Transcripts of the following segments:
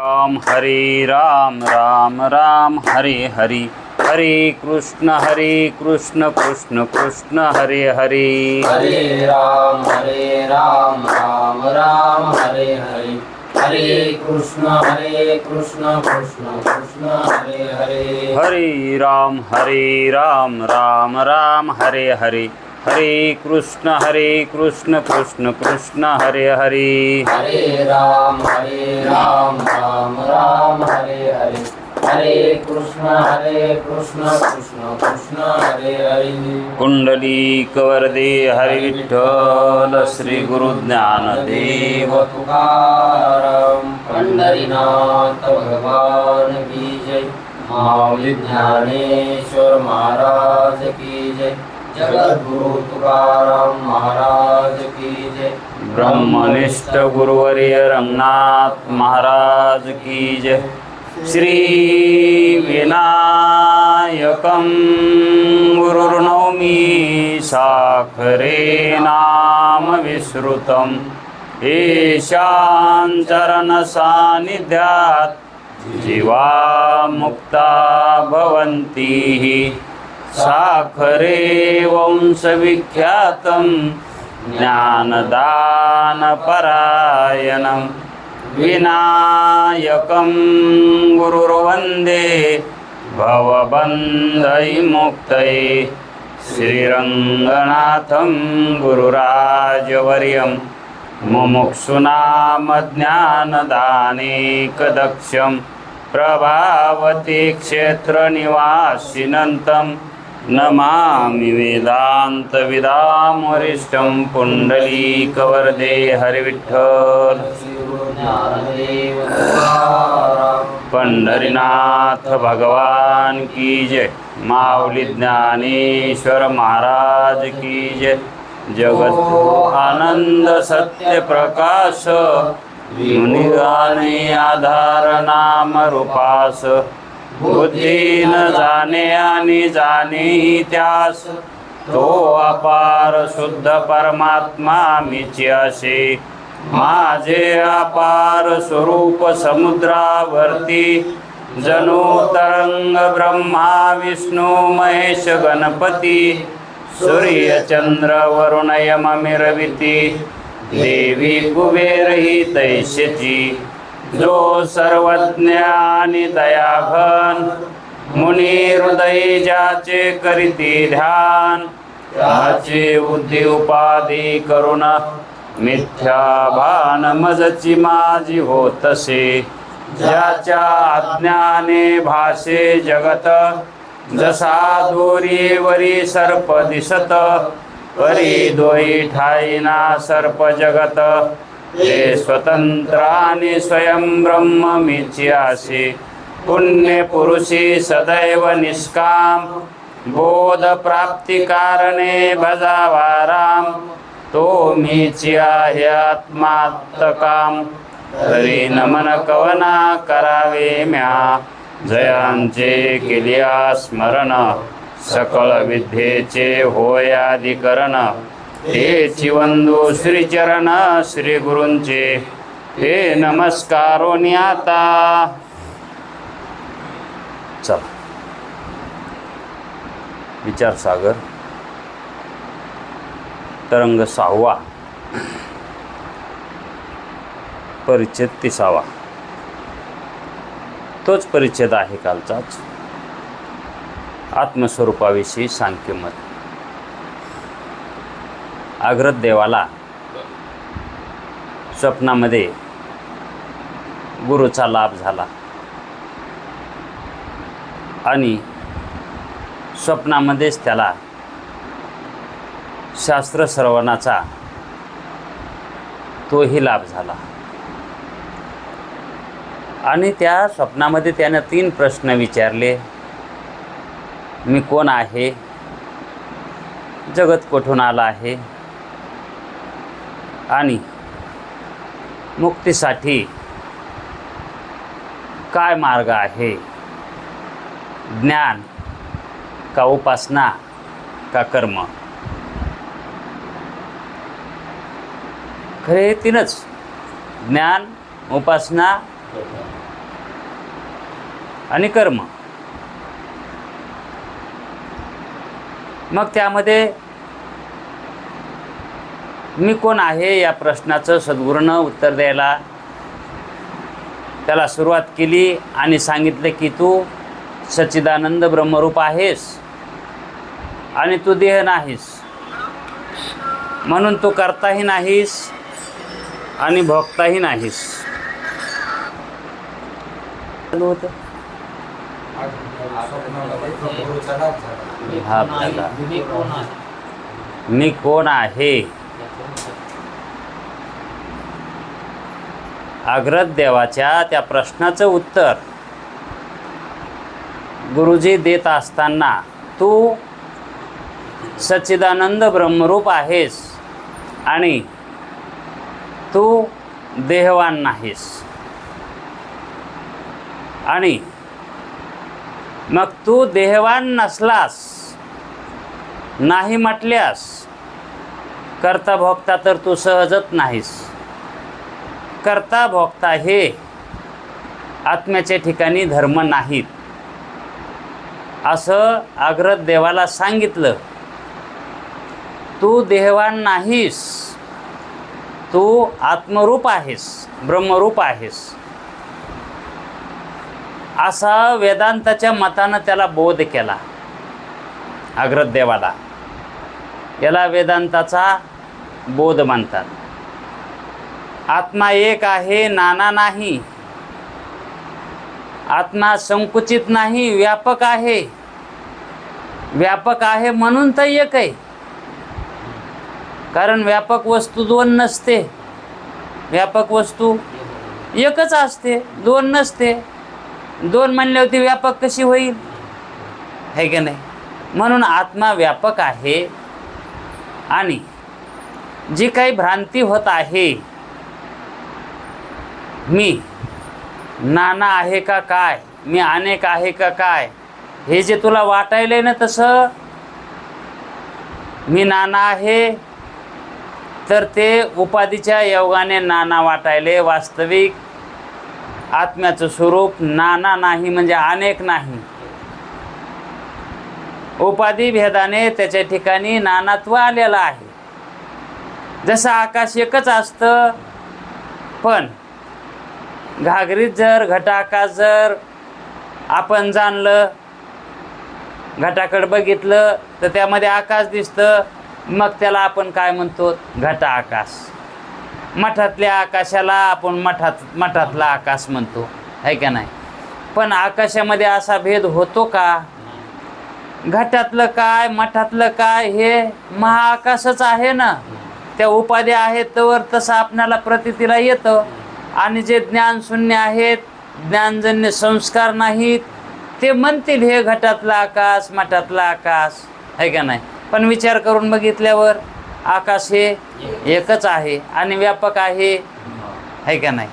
राम राम राम हरे हरे हरे कृष्ण कृष्ण कृष्ण हरे हरे हरे राम राम राम हरे हरे हरे कृष्ण कृष्ण कृष्ण हरे हरे हरे राम राम राम हरे हरे हरे कृष्ण कृष्ण कृष्ण हरे हरे हरे राम राम हरे हरे हरे कृष्ण कृष्ण कृष्ण हरे हरे कुंडलीक वरदे हरि विठ्ठल श्री गुरु ज्ञानदेव तुकाराम पंढरीनाथ भगवान की जय। माऊली ज्ञानेश्वर महाराज की जय। जगद्गुरु तुकाराम महाराज की जय। ब्रह्मनिष्ठ गुरुवर्य रंगनाथ महाराज की जय। श्री विनायकं गुरुर्नौमि साखरे नाम विश्रुतं ईशान चरण सानिध्यात् जीवा मुक्ता भवन्ति साखरे वंशविख्यातं ज्ञानदानपरायणं विनायकं गुरुर्वन्दे भवबन्धविमुक्तये श्रीरङ्गनाथं गुरुराजवर्यं मुमुक्षूणां ज्ञानदानेकदक्षं प्रभावती क्षेत्रनिवासिनं नमामि वेदान्तविदामरिष्टं पुण्डलीकवरदे हरिविठ्ठल पंढरीनाथ भगवान की जय। माऊली ज्ञानेश्वर महाराज की जय। जगत आनंद सत्य प्रकाश मुनिगाने आधार नाम रूपास बुद्धी न जाणे आणि जाणे त्यास तो अपार शुद्ध परमात्मा मीची असे माझे अपार स्वरूप समुद्रावरती जणू तरंग ब्रह्मा विष्णू महेश गणपती सूर्य चंद्र वरुण यम मिरविती देवी कुबेर ही तैशची जो सर्वज्ञ आणि दयाघन मुनी हृदय ज्याचे करीती ध्यान त्याचे बुद्धी उपाधी करुण मिथ्या भान मजची माझी होतसे ज्याच्या अज्ञाने भाषे जगत जसा दोरीवरी सर्प दिसत परी दोई ठाईना सर्प जगत हे स्वतंत्र आणि स्वयं ब्रह्म मीची असे पुण्य पुरुषी सदैव निष्काम बोध प्राप्ती कारणे भजावा राम तो मीची आहे आत्मात्मकाम हरी नमन कवना करावे म्या जयांचे केलिया स्मरण सकळ विद्येचे होय अधिकरण हेची वंदू श्रीचरण श्री गुरूंचे हे नमस्कारोनी आता चल विचार सागर तरंग 6वा परिच्छेद 30वा तोच परिच्छेद आहे कालचाच आत्मस्वरूपाविषयी सांख्यमत आग्रत देवाला स्वप्नामध्ये गुरुचा लाभ झाला आणि स्वप्नामध्येच त्याला शास्त्र श्रवणाचा तोही लाभ झाला आणि त्या स्वप्नामध्ये त्याने 3 प्रश्न विचारले. मी कोण आहे, जगत कुठून आला आहे आणि मुक्तीसाठी काय मार्ग आहे, ज्ञान का उपासना का कर्म. खरे 3च ज्ञान उपासना आणि कर्म. मग त्यामध्ये मी कोण आहे या प्रश्नाचं सद्गुरूनं उत्तर द्यायला त्याला सुरुवात केली आणि सांगितलं की तू सच्चिदानंद ब्रह्मरूप आहेस आणि तू देह नाहीस, म्हणून तू करताही नाहीस आणि भोगताही नाहीस. चालू होतं हा दादा. मी कोण आहे अग्रत देवाच्या त्या प्रश्नाचं उत्तर गुरुजी देत असताना तू सच्चिदानंद ब्रह्मरूप आहेस आणि तू देहवान नाहीस. आणि मग तू देहवान नसलास, नाही म्हटल्यास करता भोगता तर तू सहजच नाहीस. करता भोगता हे आत्म्याच्या ठिकाणी धर्म नाहीत असं अग्रत देवाला सांगितलं. तू देहवान नाहीस, तू आत्मरूप आहेस, ब्रह्मरूप आहेस असा वेदांताच्या मतानं त्याला बोध केला अग्रत देवाला. याला वेदांताचा बोध म्हणतात. आत्मा एक आहे, नाना नाही. आत्मा संकुचित नाही, व्यापक आहे. व्यापक आहे म्हणून तर एक आहे, कारण व्यापक वस्तू दोन नसते. व्यापक वस्तू एकच असते, दोन नसते. दोन म्हणल्यावरती व्यापक कशी होईल, है की नाही? म्हणून आत्मा व्यापक आहे. आणि जी काही भ्रांती होत आहे, मी नाना आहे का काय, मी अनेक आहे का काय, हे जे तुला वाटायलंय ना तसं मी नाना आहे, तर ते उपाधीच्या योगाने नाना वाटायले. वास्तविक आत्म्याचं स्वरूप नाना नाही, म्हणजे अनेक नाही. उपाधी भेदाने त्याच्या ठिकाणी नानात्व आलेलं आहे. जसं आकाश एकच असतं, पण घागरीत जर घटाकाश जर आपण जाणलं, घटाकडे बघितलं तर त्यामध्ये आकाश दिसतं, मग त्याला आपण काय म्हणतो, घटा आकाश. मठातल्या आकाशाला आपण मठातला आकाश म्हणतो, है का नाही? पण आकाशामध्ये असा भेद होतो का? घटातलं काय मठातलं काय हे महाआकाशच आहे ना. त्या उपाध्या आहेत तर तसं आपणाला प्रतीतीला येतं. आणि जे ज्ञानशून्य आहेत, ज्ञानजन्य संस्कार नाहीत, ते म्हणतील हे घटातला आकाश, मठातला आकाश, है का नाही? पण विचार करून बघितल्यावर आकाश हे एकच आहे आणि व्यापक आहे, है का नाही?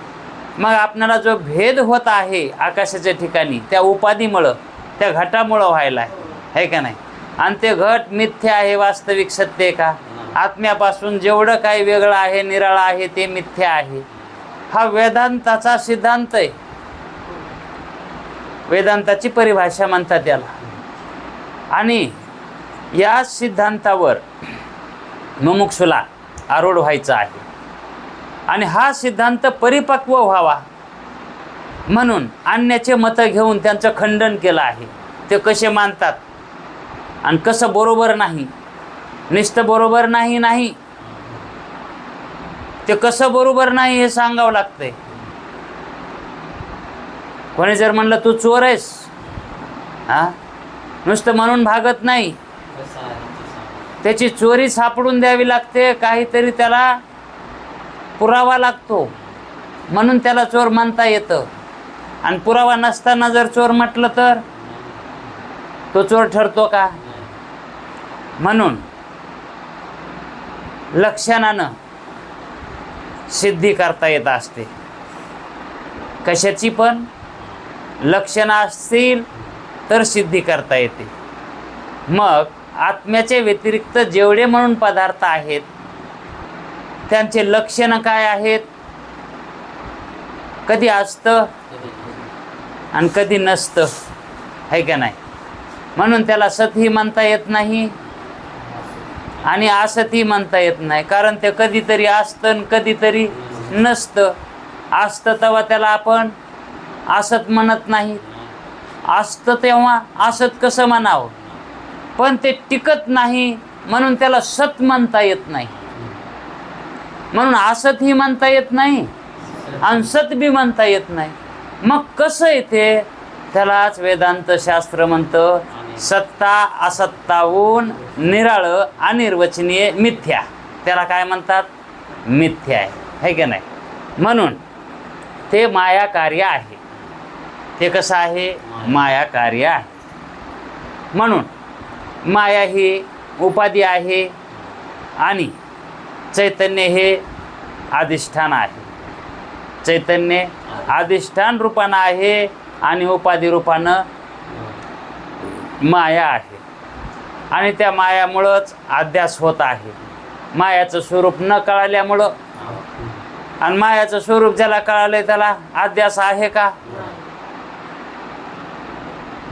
मग आपणाला जो भेद होत आहे आकाशाच्या ठिकाणी, त्या उपाधीमुळं, त्या घटामुळं व्हायला आहे का नाही? आणि ते घट मिथ्या आहे, वास्तविक सत्य आहे का? आत्म्यापासून जेवढं काही वेगळं आहे, निराळं आहे, ते मिथ्या आहे. हा वेदांताचा सिद्धांत आहे. वेदांताची परिभाषा म्हणतात त्याला. आणि या सिद्धांतावर मुमुक्षुला आरूढ व्हायचं आहे. आणि हा सिद्धांत परिपक्व व्हावा म्हणून अन्याचे मतं घेऊन त्यांचं खंडन केलं आहे. ते कसे मानतात आणि कसं बरोबर नाही, नुसतं बरोबर नाही, ते कसं बरोबर नाही हे सांगावं लागतंय. कोणी जर म्हणलं तू चोर आहेस, नुसतं म्हणून भागत नाही, त्याची चोरी सापडून द्यावी लागते, काहीतरी त्याला पुरावा लागतो, म्हणून त्याला चोर म्हणता येतं. आणि पुरावा नसताना जर चोर म्हटलं तर तो चोर ठरतो का? म्हणून लक्षणानं सिद्धी करता येत असते. कशाची पण लक्षणं असतील तर सिद्धी करता येते. मग आत्म्याच्या व्यतिरिक्त जेवढे म्हणून पदार्थ आहेत त्यांचे लक्षणं काय आहेत? कधी असतं आणि कधी नसतं, आहे का नाही? म्हणून त्याला सतही म्हणता येत नाही आणि असतही म्हणता येत नाही, कारण ते कधीतरी असतं आणि कधीतरी नसतं. असतं तेव्हा त्याला आपण असत म्हणत नाही, असतं तेव्हा असत कसं म्हणावं, पण ते टिकत नाही म्हणून त्याला सत म्हणता येत नाही. म्हणून असतही म्हणता येत नाही आणि सत बी म्हणता येत नाही. मग कसं येते? त्यालाच वेदांत शास्त्र म्हणतं सत्ता असत्ताहून निराळं अनिर्वचनीय मिथ्या. त्याला काय म्हणतात? मिथ्या आहे की नाही? म्हणून ते माया कार्य आहे. ते कसं आहे? माया कार्य आहे. म्हणून माया ही उपाधी आहे आणि चैतन्य हे अधिष्ठान आहे. चैतन्य अधिष्ठान रूपानं आहे आणि उपाधी रूपानं माया आहे. आणि त्या मायामुळंच अध्यास होत आहे. मायाचं स्वरूप न कळाल्यामुळं, आणि मायाचं स्वरूप ज्याला कळालंय त्याला अध्यास आहे का?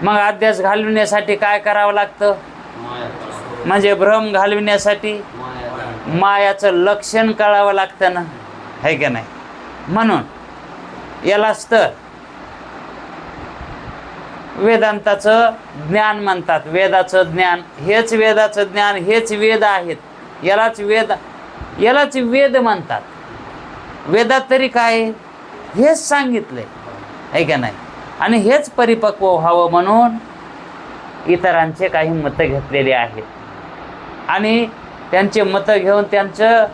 मग अध्यास घालविण्यासाठी काय करावं लागतं? म्हणजे भ्रम घालविण्यासाठी मायाचं लक्षण कळावं लागतं ना, है का नाही? म्हणून यालाच तर वेदांताचं ज्ञान म्हणतात. वेदाचं ज्ञान हेच वेदाचं ज्ञान, हेच वेद आहेत. यालाच वेद म्हणतात. वेदात तरी काय हेच सांगितलंय, है का नाही? आणि हेच परिपक्व व्हावं म्हणून इतरांचे काही मतं घेतलेले आहेत आणि त्यांचे मतं घेऊन त्यांचं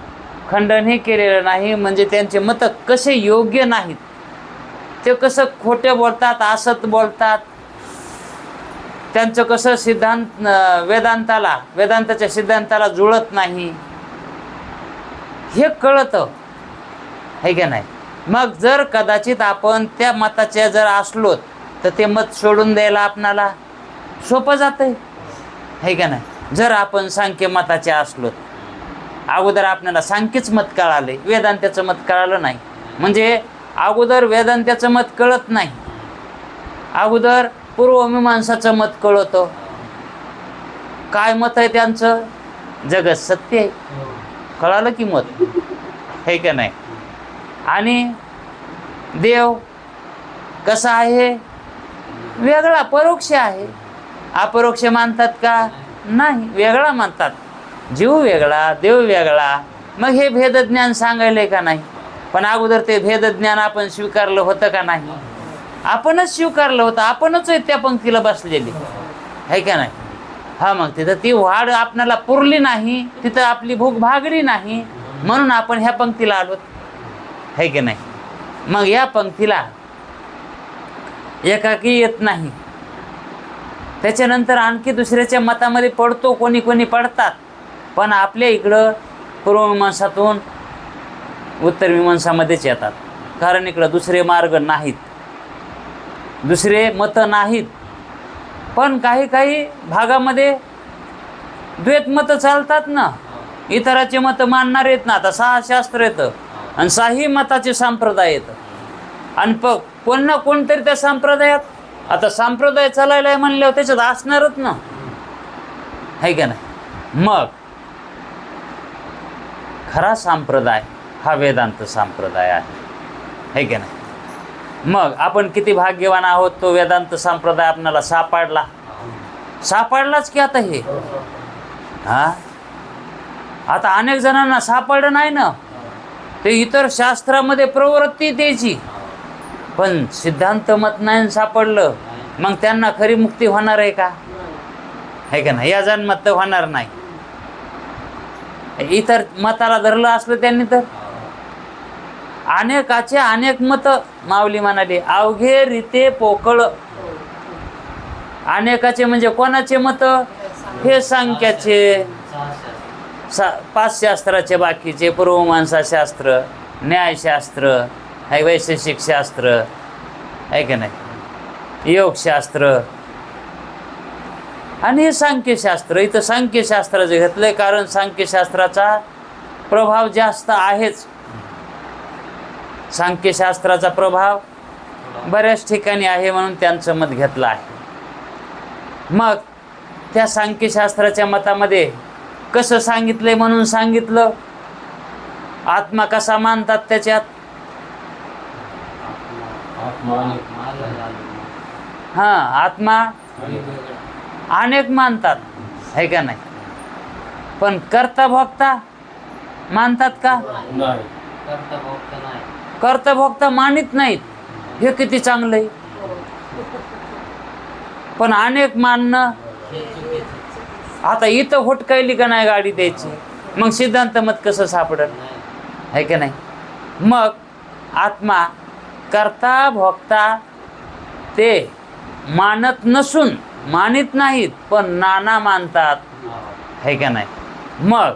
खंडनही केलेलं नाही. म्हणजे त्यांचे मतं कसे योग्य नाहीत, ते कसं खोटे बोलतात, असत बोलतात, त्यांचं कसं सिद्धांत वेदांताच्या सिद्धांताला जुळत नाही, हे कळतं, है का नाही? मग जर कदाचित आपण त्या मताचे जर असलो तर ते मत सोडून द्यायला आपणाला सोपं जातंय, है का नाही? जर आपण सांख्य मताचे असलो, अगोदर आपल्याला सांख्यच मत कळाले, वेदांताचं मत कळालं नाही. म्हणजे अगोदर वेदांताचं मत कळत नाही, अगोदर पूर्वमीमांसाचं मत कळतं. काय मत आहे त्यांचं? जगत सत्य आहे, कळालं की मत, है का नाही? आणि देव कसा आहे? वेगळा, परोक्ष आहे. अपरोक्ष मानतात का? नाही, वेगळा मानतात. जीव वेगळा, देव वेगळा. मग हे भेदज्ञान सांगायलंय का नाही? पण अगोदर ते भेदज्ञान आपण स्वीकारलं होतं का नाही? आपणच स्वीकारलं होतं, आपणच त्या पंक्तीला बसलेली, है का नाही? हा, मग तिथं ती वाढ आपल्याला पुरली नाही, तिथं आपली भूक भागली नाही, म्हणून आपण ह्या पंक्तीला आलो, है की नाही? मग या पंक्तीला एकाकी येत नाही. त्याच्यानंतर आणखी दुसऱ्याच्या मतामध्ये पडतो, कोणी कोणी पडतात. पण आपल्या इकडं पूर्वमीमांसातून उत्तर मीमांसामध्येच येतात, कारण इकडं दुसरे मार्ग नाहीत, दुसरे मतं नाहीत. पण काही काही भागामध्ये द्वैत मतं चालतात ना, इतराचे मतं मानणार येत ना. आता 6 शास्त्र येतं आणि 6ही मताचे संप्रदाय येतं, आणि कोण ना कोणतरी त्या संप्रदायात, आता संप्रदाय चालायला आहे म्हणल्यावर त्याच्यात असणारच ना, है का नाही? मग खरा संप्रदाय हा वेदांत संप्रदाय आहे, है का नाही? मग आपण किती भाग्यवान आहोत, तो वेदांत संप्रदाय आपल्याला सापडलाच की. आता हे आता अनेक जणांना सापडलं नाही ना, ते इतर शास्त्रामध्ये प्रवृत्ती द्यायची, पण सिद्धांत मत नाही सापडलं, मग त्यांना खरी मुक्ती होणार आहे का? है का नाही? या जन्मात तर होणार नाही. इतर मताला धरलं असलं त्यांनी तर अनेकाचे अनेक मत. माऊली म्हणाले अवघे रीते पोकळ. अनेकाचे म्हणजे कोणाचे मत? हे सांख्याचे, 5 शास्त्राचे, बाकीचे पूर्वमीमांसा शास्त्र, न्यायशास्त्र, है वैशेषिक शास्त्र, है का नाही, योगशास्त्र आणि हे सांख्यशास्त्र. इथं सांख्यशास्त्राचं घेतलंय कारण सांख्यशास्त्राचा प्रभाव जास्त आहेच. सांख्यशास्त्राचा प्रभाव बऱ्याच ठिकाणी आहे म्हणून त्यांचं मत घेतलं आहे. मग त्या सांख्यशास्त्राच्या मतामध्ये कसं सांगितलंय म्हणून सांगितलं. आत्मा कसा मानतात त्याच्यात? आत्मा आत्मा अनेक मानतात, आहे का नाही? पण कर्ता भोक्ता मानतात का? नाही. कर्ता भोक्ता मानित नाहीत. हे किती चांगलं आहे. पण अनेक मानणं, आता इथं हुटकायली का नाही गाडी द्यायची, मग सिद्धांत मत कसं सापडत, आहे का नाही? मग आत्मा कर्ता भोक्ता ते मानत नसून, मानित नाहीत पण नाना मानतात, आहे का नाही? मग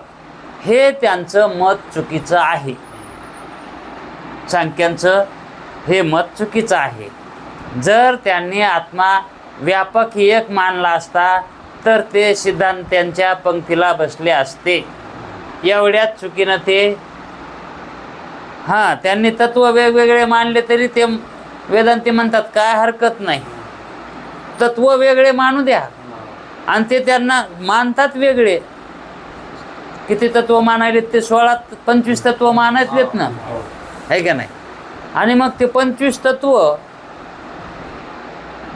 हे त्यांचं मत चुकीचं आहे. सांख्यांचं हे मत चुकीचं आहे. जर त्यांनी आत्मा व्यापक एक मानला असता तर ते सिद्धांत्यांच्या पंक्तीला बसले असते. एवढ्याच चुकीनं ते त्यांनी तत्व वेगवेगळे मानले तरी ते वेदांती म्हणतात काय हरकत नाही, तत्व वेगळे मानू द्या. आणि ते त्यांना मानतात वेगळे. किती तत्व मानायलेत ते? 16-25 तत्व मानायलेत ना, आहे का नाही? आणि मग ते 25 तत्व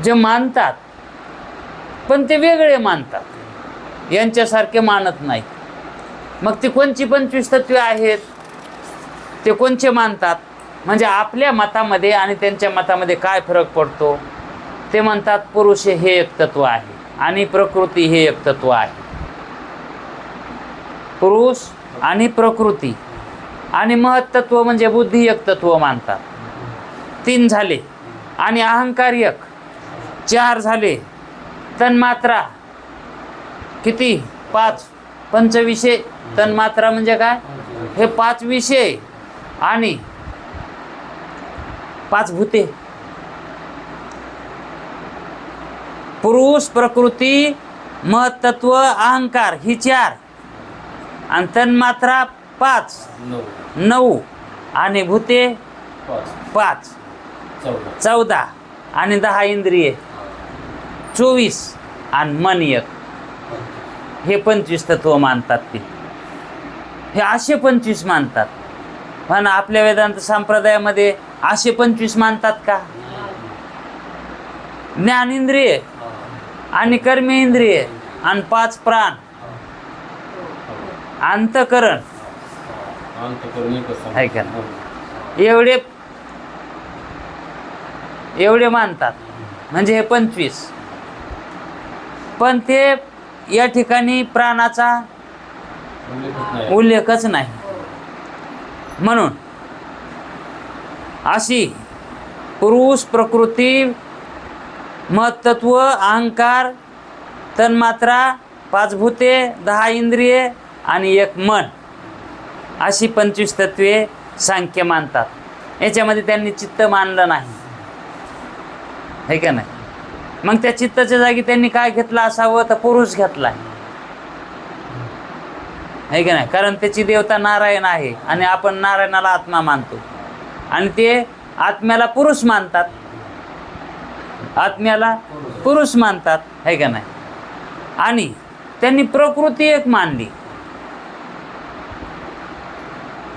जे मानतात पण ते वेगळे मानतात, यांच्यासारखे मानत नाही. मग ते कोणची 25 तत्वे आहेत, ते कोणचे मानतात? म्हणजे आपल्या मतामध्ये आणि त्यांच्या मतामध्ये काय फरक पडतो? ते म्हणतात पुरुष हे एक तत्व आहे आणि प्रकृती हे एक तत्व आहे. पुरुष आणि प्रकृती आणि महत्त्व म्हणजे बुद्धी एक तत्व मानतात. 3 झाले. आणि अहंकार 1, 4 झाले. तन्मात्रा किती? 5. पंचविषय. तन्मात्रा म्हणजे काय? हे 5 विषय आणि 5 भूते. पुरुष, प्रकृती, महत्त्व, अहंकार ही 4 आणि तन्मात्रा 5, 9 आणि भूते 5, 14 आणि 10 इंद्रिये 24 आणि मन 1. हे 25 तत्व मानतात ते. हे असे 25 मानतात. पण आपल्या वेदांत संप्रदायामध्ये असे 25 मानतात का? ज्ञानेंद्रिय आणि कर्मेंद्रिय आणि 5 प्राण, अंतकरण, आहे का? एवढे मानतात. म्हणजे हे 25. पण ते या ठिकाणी प्राणाचा उल्लेखच नाही. म्हणून अशी पुरुष, प्रकृती, महत्त्व, अहंकार, तन्मात्रा, 5 भूते, 10 इंद्रिये आणि 1 मन अशी 25 तत्वे सांख्य मानतात. याच्यामध्ये त्यांनी चित्त मानलं नाही, आहे का नाही? मग त्या चित्ताच्या जागी त्यांनी काय घेतलं असावं? तर पुरुष घेतलाय, आहे का नाही? कारण त्याची देवता नारायण आहे आणि आपण नारायणाला आत्मा मानतो आणि ते आत्म्याला पुरुष मानतात, आत्म्याला पुरुष मानतात, आहे का नाही? आणि त्यांनी प्रकृती एक मानली.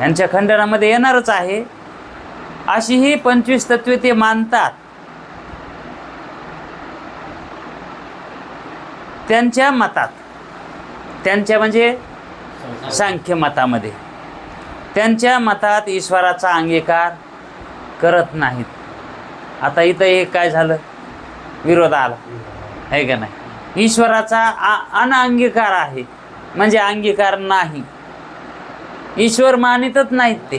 यांच्या खंडनामध्ये येणारच आहे. अशी ही 25 तत्वे ते मानतात. त्यांच्या मतात, त्यांच्या म्हणजे सांख्य मतामध्ये, त्यांच्या मतात ईश्वराचा अंगीकार करत नाहीत. आता इथं हे काय झालं? विरोध आला, आहे का नाही? ईश्वराचा अनअंगीकार आहे म्हणजे अंगीकार नाही. ईश्वर मानितच नाहीत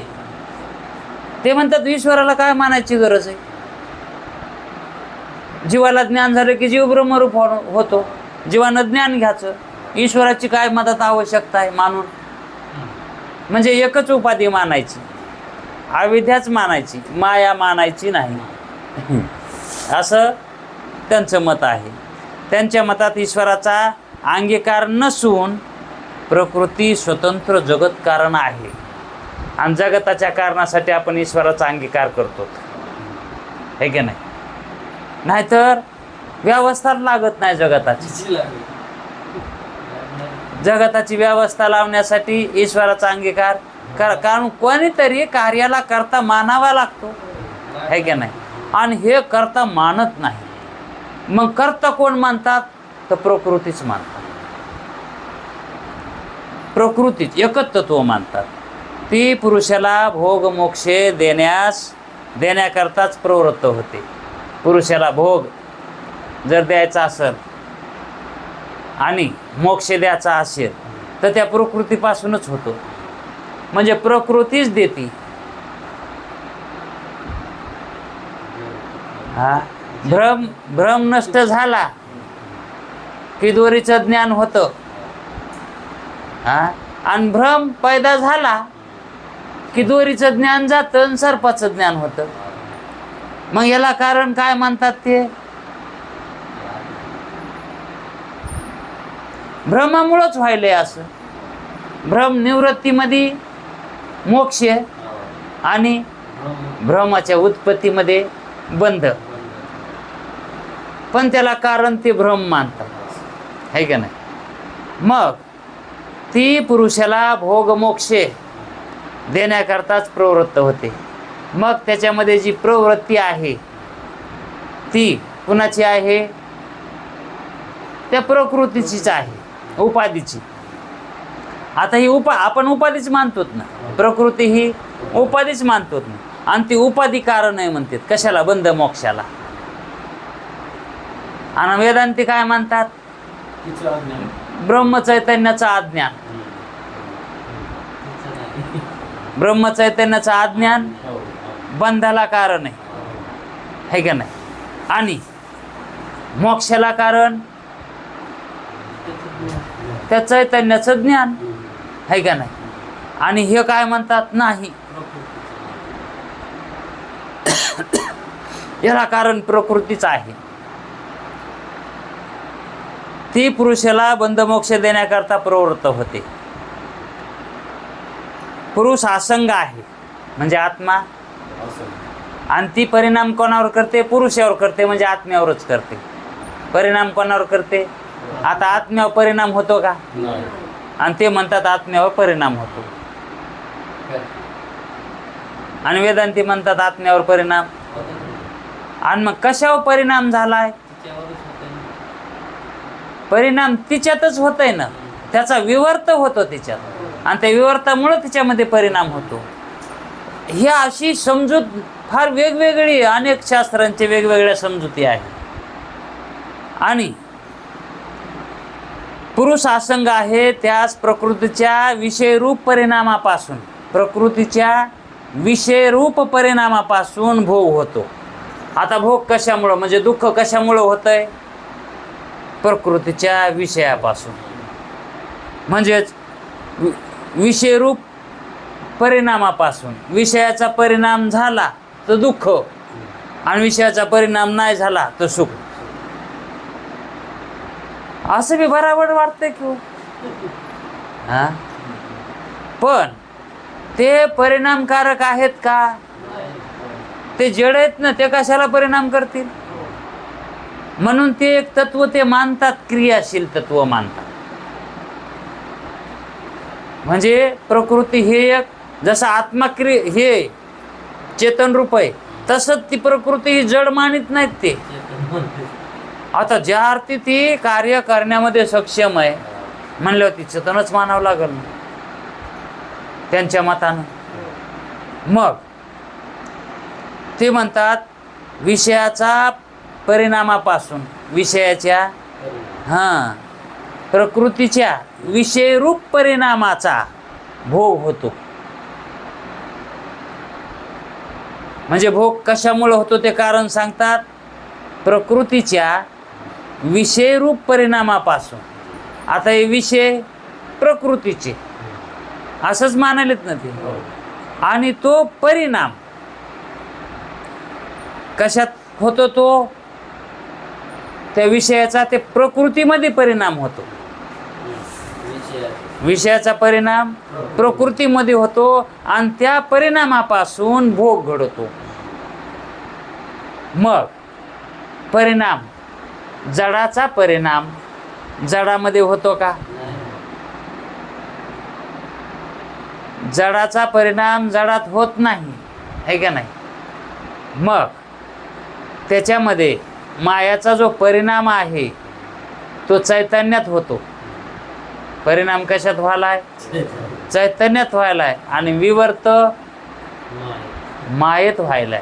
ते म्हणतात ईश्वराला काय मानायची गरज आहे? जीवाला ज्ञान झालं की जीव ब्रह्मरूप होतो. जीवानं ज्ञान घ्यायचं. ईश्वराची काय मदत आवश्यकता आहे मानून? म्हणजे एकच उपाधी मानायची, अविद्याच मानायची, माया मानायची नाही, असं त्यांचं मत आहे. त्यांच्या मतात ईश्वराचा अंगीकार नसून प्रकृती स्वतंत्र जगत कारण आहे आणि जगताच्या कारणासाठी आपण ईश्वराचा अंगीकार करतो, आहे की नाही? नाहीतर व्यवस्था लागत नाही जगताची. तिची लागेल. जगताची व्यवस्था लावण्यासाठी ईश्वराचा अंगीकार कारण कोणीतरी कार्याला करता मानावा लागतो, है की नाही? आणि हे करता मानत नाही. मग करता कोण मानतात? तर प्रकृतीच मानतात. प्रकृतीच एकच तत्व मानतात. ती पुरुषाला भोग मोक्षे देण्याकरताच प्रवृत्त होते. पुरुषाला भोग जर द्यायचा असेल आणि मोक्ष द्यायचा असेल तर त्या प्रकृतीपासूनच होतो. म्हणजे प्रकृतीच देते. हा, भ्रम नष्ट झाला की दोरीचं ज्ञान होतं. हा, आणि भ्रम पैदा झाला की दोरीचं ज्ञान जातं आणि सर्पाचं ज्ञान होतं. मग याला कारण काय म्हणतात? ते भ्रमामुळंच व्हायलंय असं. भ्रम निवृत्तीमध्ये मोक्ष आणि भ्रमाच्या उत्पत्तीमध्ये बंध. पण त्याला कारण ते भ्रम मानतात, है का नाही? मग ती पुरुषाला भोग मोक्षे देण्याकरताच प्रवृत्त होते. मग त्याच्यामध्ये जी प्रवृत्ती आहे ती कुणाची आहे? त्या प्रकृतीचीच आहे, उपाधीची. आता ही आपण उपाधीच मानतोत ना, प्रकृती ही उपाधीच मानतोत ना. आणि ती उपाधी कारण आहे म्हणतात कशाला? बंध मोक्षाला. आणि वेदांती काय म्हणतात? तिचं अज्ञान. ब्रह्मचैतन्याचं अज्ञान. ब्रह्मचैतन्याचं अज्ञान बंधाला कारण आहे, है का नाही? आणि मोक्षाला कारण त्या चैतन्याचं ज्ञान, है का नाही? आणि हे काय म्हणतात? नाही, याला कारण प्रकृतीच आहे. ती पुरुषाला बंधमोक्ष देण्याकरता प्रवृत्त होते. पुरुष असंग आहे म्हणजे आत्मा, आणि ती परिणाम कोणावर करते? पुरुषावर करते, म्हणजे आत्म्यावरच करते. परिणाम कोणावर करते? आता आत्म्यावर परिणाम होतो का? आणि ते म्हणतात आत्म्यावर परिणाम होतो. आणि वेदांती म्हणतात आत्म्यावर परिणाम. आणि मग कशावर परिणाम झालाय? परिणाम तिच्यातच होतंय ना, त्याचा विवर्त होतो तिच्यात, आणि त्या विवर्तामुळे तिच्यामध्ये परिणाम होतो. ही अशी समजूत फार वेगवेगळी, अनेक शास्त्रांचे वेगवेगळ्या समजुती आहे. आणि पुरुष असंग आहे, त्यास प्रकृतीच्या विषयरूप परिणामापासून भोग होतो. आता भोग कशामुळं? म्हणजे दुःख कशामुळं होतंय? प्रकृतीच्या विषयापासून. म्हणजेच विषयरूप परिणामापासून. विषयाचा परिणाम झाला तर दुःख, आणि विषयाचा परिणाम नाही झाला तर सुख. असं बी बराबर वाटतंय की? हा, पण ते परिणामकारक आहेत का? ते जड आहेत ना, ते कशाला परिणाम करतील? म्हणून ते एक तत्व ते मानतात, क्रियाशील तत्व मानतात. म्हणजे प्रकृती हे एक, जसं आत्मा हे चेतन रूप आहे, तसंच ती प्रकृती ही जड मानित नाहीत ते. आता ज्या अर्थी ती कार्य करण्यामध्ये सक्षम आहे म्हणल्यावर ती चेतनच मानावं लागेल ना त्यांच्या मतानं. मग ते म्हणतात विषयाचा परिणामापासून, विषयाच्या प्रकृतीच्या विषयरूप परिणामाचा भोग होतो. म्हणजे भोग कशामुळे होतो ते कारण सांगतात. प्रकृतीच्या विषयरूप परिणामापासून. आता हे विषय प्रकृतीचे असंच मानालेत ना ते. आणि तो परिणाम कशात होतो? तो त्या विषयाचा ते प्रकृतीमध्ये परिणाम होतो. विषयाचा परिणाम प्रकृतीमध्ये होतो आणि त्या परिणामापासून भोग घडतो. मग परिणाम, जडाचा परिणाम जडामध्ये होतो का? जडाचा परिणाम जडात होत नाही, आहे का नाही? मग त्याच्यामध्ये मायाचा जो परिणाम आहे तो चैतन्यात होतो. परिणाम कशात व्हायलाय? चैतन्यात व्हायलाय. आणि विवर्त मायेत व्हायलाय,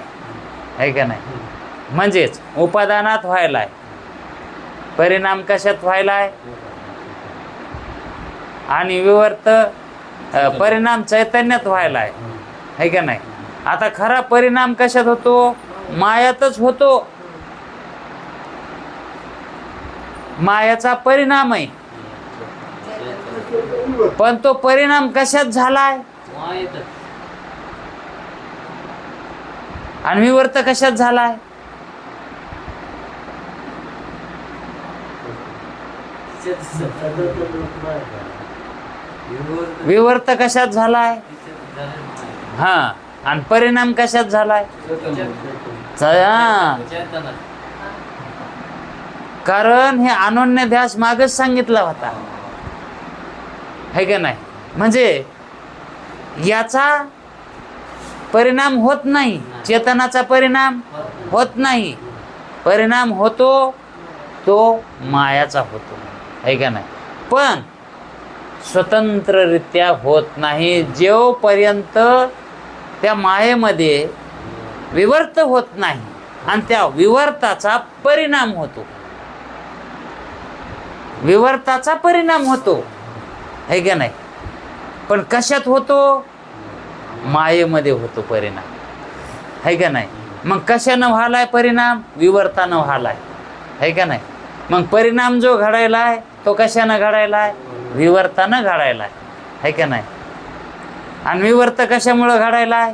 आहे का नाही? म्हणजेच उपादानात व्हायलाय. परिणाम कशात व्हायलाय? आणि विवर्त परिणाम चैतन्यात व्हायलाय, आहे का नाही? आता खरा परिणाम कशात होतो? मायातच होतो. मायाचा परिणाम आहे, पण तो परिणाम कशात झालाय? आणि विवर्त कशात झालाय? विवर्त कशात झालाय? हा. आणि परिणाम कशात झालाय? कारण हे अनन्य ध्यास मागच सांगितला होता, है का नाही? म्हणजे याचा परिणाम होत नाही, चेतनाचा परिणाम होत नाही. परिणाम होतो तो मायाचा होतो, है का नाही? पण स्वतंत्ररित्या होत नाही. जेवपर्यंत त्या मायेमध्ये विवर्त होत नाही आणि त्या विवर्ताचा परिणाम होतो. विवर्ताचा परिणाम होतो, है का नाही? पण कशात होतो? मायेमध्ये होतो परिणाम, है का नाही? मग कशानं व्हालाय परिणाम? विवर्तानं व्हालाय, है का नाही? मग परिणाम जो घडायलाय तो कशानं घडायलाय? विवर्तानं घडायलाय, है का नाही? आणि विवर्त कशामुळं घडायलाय?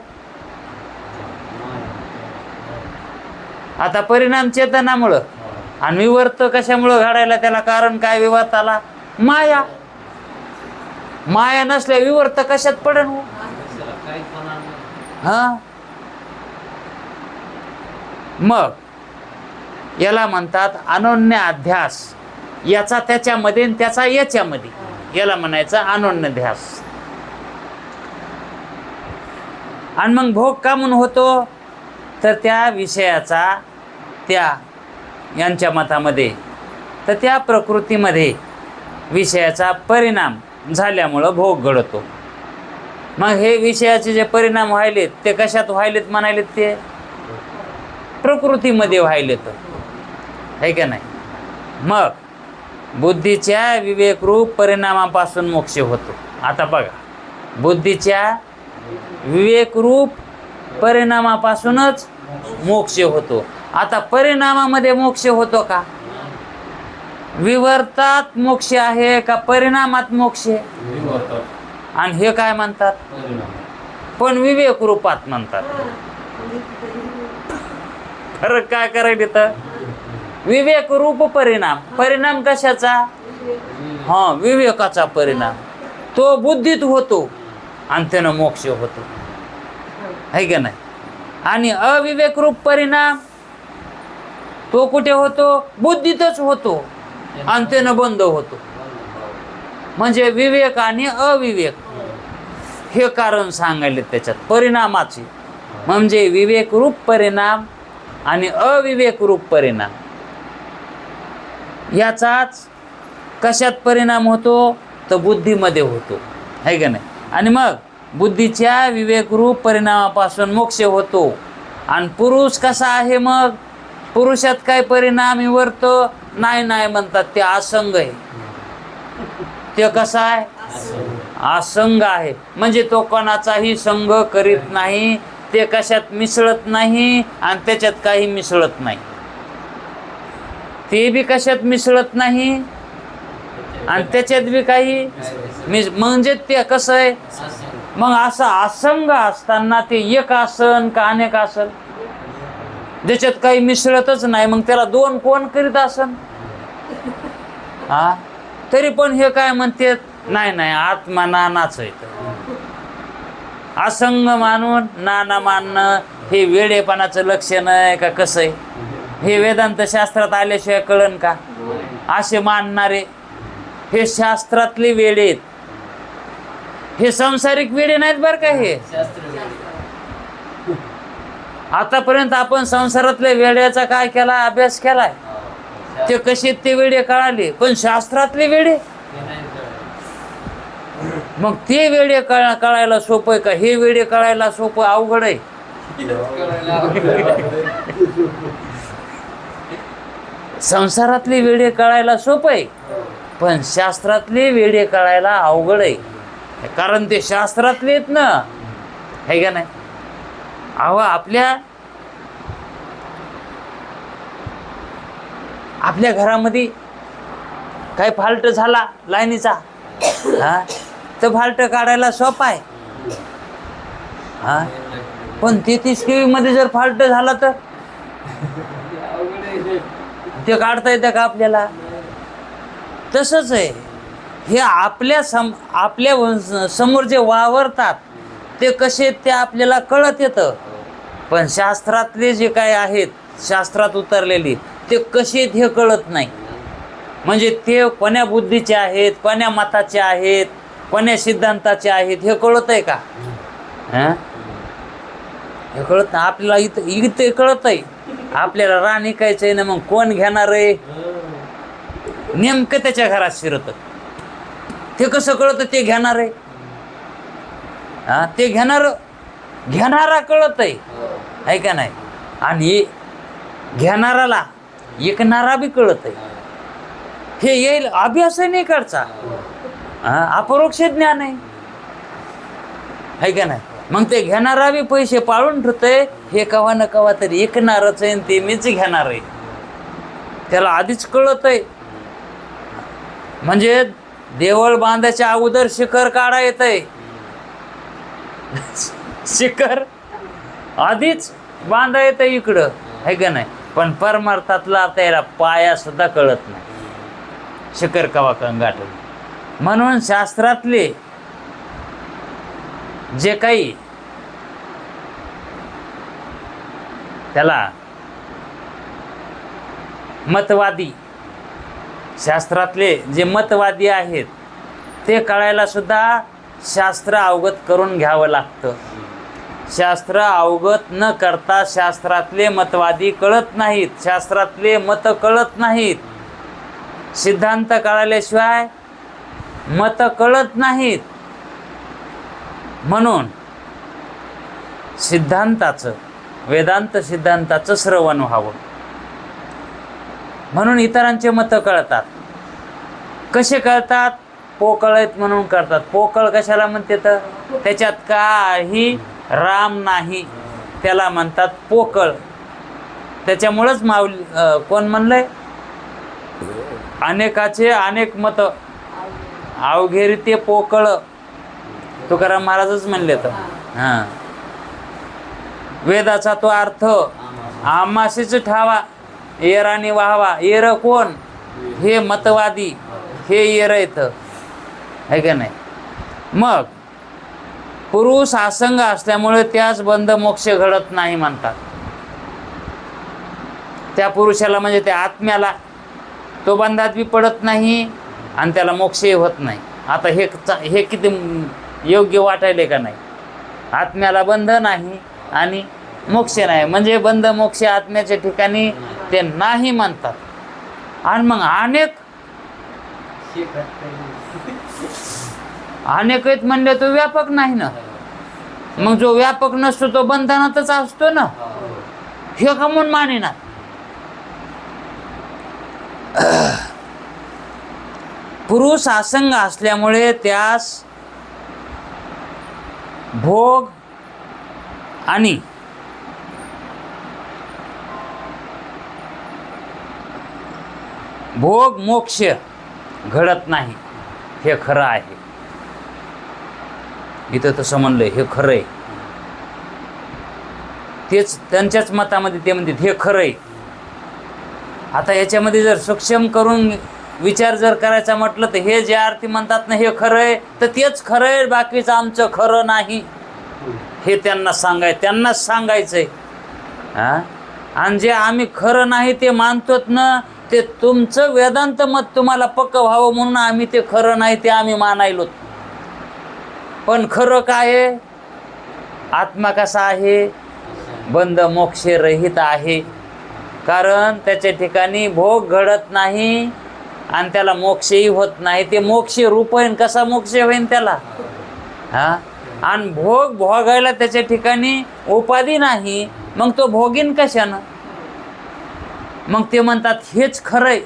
आता परिणाम चेतनामुळं आणि विवर्त कशामुळं घडायला? त्याला कारण काय विवर्ताला? माया. माया नसल्या विवर्त कशात पडन? हा. मग याला म्हणतात अनन्य अध्यास. याचा त्याच्यामध्ये आणि त्याचा याच्यामध्ये, याला म्हणायचं अनन्य ध्यास. आणि मग भोग का म्हणून होतो? तर त्या विषयाचा त्या यांच्या मतामध्ये, तर त्या प्रकृतीमध्ये विषयाचा परिणाम झाल्यामुळं भोग घडतो. मग हे विषयाचे जे परिणाम व्हायलेत ते कशात व्हायलेत म्हणालेत? ते प्रकृतीमध्ये व्हायलेत, है का नाही? मग बुद्धीच्या विवेकरूप परिणामापासून मोक्ष होतो. आता बघा, बुद्धीच्या विवेकरूप परिणामापासूनच मोक्ष होतो. आता परिणामामध्ये मोक्ष होतो का? विवर्तात मोक्ष आहे का परिणामात मोक्ष आहे? आणि हे काय म्हणतात? पण विवेक रूपात म्हणतात. फरक काय करायला तर? विवेक रूप परिणाम. परिणाम कशाचा? हा, विवेकाचा परिणाम. तो बुद्धीत होतो आणि त्यानं मोक्ष होतो, है का नाही? आणि अविवेक रूप परिणाम तो कुठे होतो? बुद्धीतच होतो आणि त्यानं बंद होतो. म्हणजे विवेक आणि अविवेक हे कारण सांगायले त्याच्यात परिणामाचे. म्हणजे विवेक रूप परिणाम आणि अविवेक रूप परिणाम याचाच कशात परिणाम होतो? तर बुद्धीमध्ये होतो, है का नाही? आणि मग बुद्धीच्या विवेकरूप परिणामापासून मोक्ष होतो. आणि पुरुष कसा आहे? मग पुरुषात काय परिणाम विवर्त नाही नाही म्हणतात, ते असंग आहे. ते कसा आहे? असंग आहे. म्हणजे तो कोणाचाही संग करीत नाही, ते कशात मिसळत नाही आणि त्याच्यात काही मिसळत नाही. ते बी कशात मिसळत नाही आणि त्याच्यात बी काही म्हणजे ते कसं आहे? मग असं असंग असताना ते एक आसन का अनेक आसन? ज्याच्यात काही मिसळतच नाही, मग त्याला दोन कोण करीत आसन? हा, तरी पण हे काय म्हणते? नाही नाही, आत्मा नानाच आहे. असंग मानून नाना मानणं हे वेडेपणाचं लक्षण आहे का कसं आहे? हे वेदांत शास्त्रात आल्याशिवाय कळन का? असे मानणारे हे शास्त्रातले वेडे आहेत. हे संसारिक वेडे नाहीत बरं का. हे आतापर्यंत आपण संसारातल्या वेड्याचा काय केला, अभ्यास केलाय. ते कसे ते वेडे कळाले, पण शास्त्रातले वेडे, मग ते वेडे कळायला सोपं आहे का? हे वेडे कळायला सोपं अवघड आहे. संसारातले वेडे कळायला सोपं आहे, पण शास्त्रातले वेडे कळायला अवघड आहे. कारण ते शास्त्रातले आहेत ना, है का नाही? अहो आपल्या घरामध्ये काही फाल्ट झाला लाईनीचा, हा, तर फाल्ट काढायला सोपा आहे. हा, पण 33 kV मध्ये जर फाल्ट झाला तर ते काढता येतं का आपल्याला? तसंच आहे हे. आपल्या समोर जे वावरतात ते कसे ते आपल्याला कळत येतं, पण शास्त्रातले जे काय आहेत, शास्त्रात उतरलेली, ते कसे हे कळत नाही. म्हणजे ते कोण्या बुद्धीचे आहेत, कोण्या मताचे आहेत, कोण्या सिद्धांताचे आहेत, हे कळत आहे का? हां, हे कळत नाही आपल्याला. इथं कळत आहे आपल्याला. रान ऐकायचं आहे ना, मग कोण घेणार आहे? नेमकं त्याच्या घरात शिरत. ते कसं कळतं? ते घेणार आहे. हा, ते घेणारा कळत आहे का नाही? आणि घेणाराला ऐकणारा बी कळत आहे. हे येईल अभ्यास नाही करचा, अपरोक्ष ज्ञान आहे का नाही? मग ते घेणारा बी पैसे पाळून ठेवतंय. हे कवा न कवा तरी ऐकणारच आहे, ते मीच घेणार आहे, त्याला आधीच कळत आहे. म्हणजे देवळ बांधायच्या अगोदर शिखर काढा येत आहे. शिखर आधीच बांधा येतं इकडं, है का नाही? पण परमार्थातला त्याला पाया सुद्धा कळत नाही, शिखर कवा गाठल. म्हणून शास्त्रातले जे काही त्याला मतवादी, शास्त्रातले जे मतवादी आहेत ते कळायला सुद्धा शास्त्र अवगत करून घ्यावं लागतं. शास्त्र अवगत न करता शास्त्रातले मतवादी कळत नाहीत, शास्त्रातले मत कळत नाहीत. सिद्धांत कळाल्याशिवाय मत कळत नाहीत. म्हणून सिद्धांताचं, वेदांत सिद्धांताचं श्रवण व्हावं. म्हणून इतरांचे मत कळतात. कसे कळतात? पोकळ आहेत म्हणून करतात. पोकळ कशाला म्हणते? तर त्याच्यात काही राम नाही, त्याला म्हणतात पोकळ. त्याच्यामुळंच माऊली कोण म्हणलंय? अनेकाचे अनेक मत, अवघे ते पोकळ. तुकाराम महाराजच म्हणले तर. हां, वेदाचा तो अर्थ आमाशीच ठावा, येराने वाहवा. येर कोण? हे मतवादी, हे येर येतं, है का नाही? मग पुरुष असंग असल्यामुळे त्याच बंध मोक्ष घडत नाही म्हणतात. त्या पुरुषाला म्हणजे त्या आत्म्याला तो बंधात बी पडत नाही आणि त्याला मोक्षही होत नाही. आता हे किती योग्य वाटायले का नाही? आत्म्याला बंध नाही आणि मोक्ष नाही, म्हणजे बंध मोक्ष आत्म्याच्या ठिकाणी ते नाही म्हणतात. आणि मग अनेक आहेत म्हणले तो व्यापक नाही ना. मग जो व्यापक नसतो तो बंधनातच असतो ना. हे कमून मानेना. पुरुष असंग असल्यामुळे त्यास भोग आणि मोक्ष घडत नाही. हे खरं आहे. इथं तसं म्हणलंय, हे खरं आहे. तेच त्यांच्याच मतामध्ये ते म्हणतात हे खरं आहे. आता याच्यामध्ये जर सूक्ष्म करून विचार जर करायचा म्हटलं तर हे जे अर्थी म्हणतात ना हे खरं आहे, तर तेच खरं आहे, बाकीचं आमचं खरं नाही, हे त्यांनाच सांगायचंय. हां, आणि जे आम्ही खरं नाही ते मानतोत ना, ते तुमचं वेदांत मत तुम्हाला पक्क व्हावं म्हणून आम्ही ते खरं नाही ते आम्ही मानायलो. पण खरं काय आहे? आत्मा कसा आहे? बंध मोक्षे रहित आहे. कारण त्याच्या ठिकाणी भोग घडत नाही आणि त्याला मोक्षही होत नाही. ते मोक्ष रूप होईन. कसा मोक्ष होईन त्याला? हा. आणि भोग भोगायला त्याच्या ठिकाणी उपाधी नाही, मग तो भोगीन कशानं? मग ते म्हणतात हेच खरंय,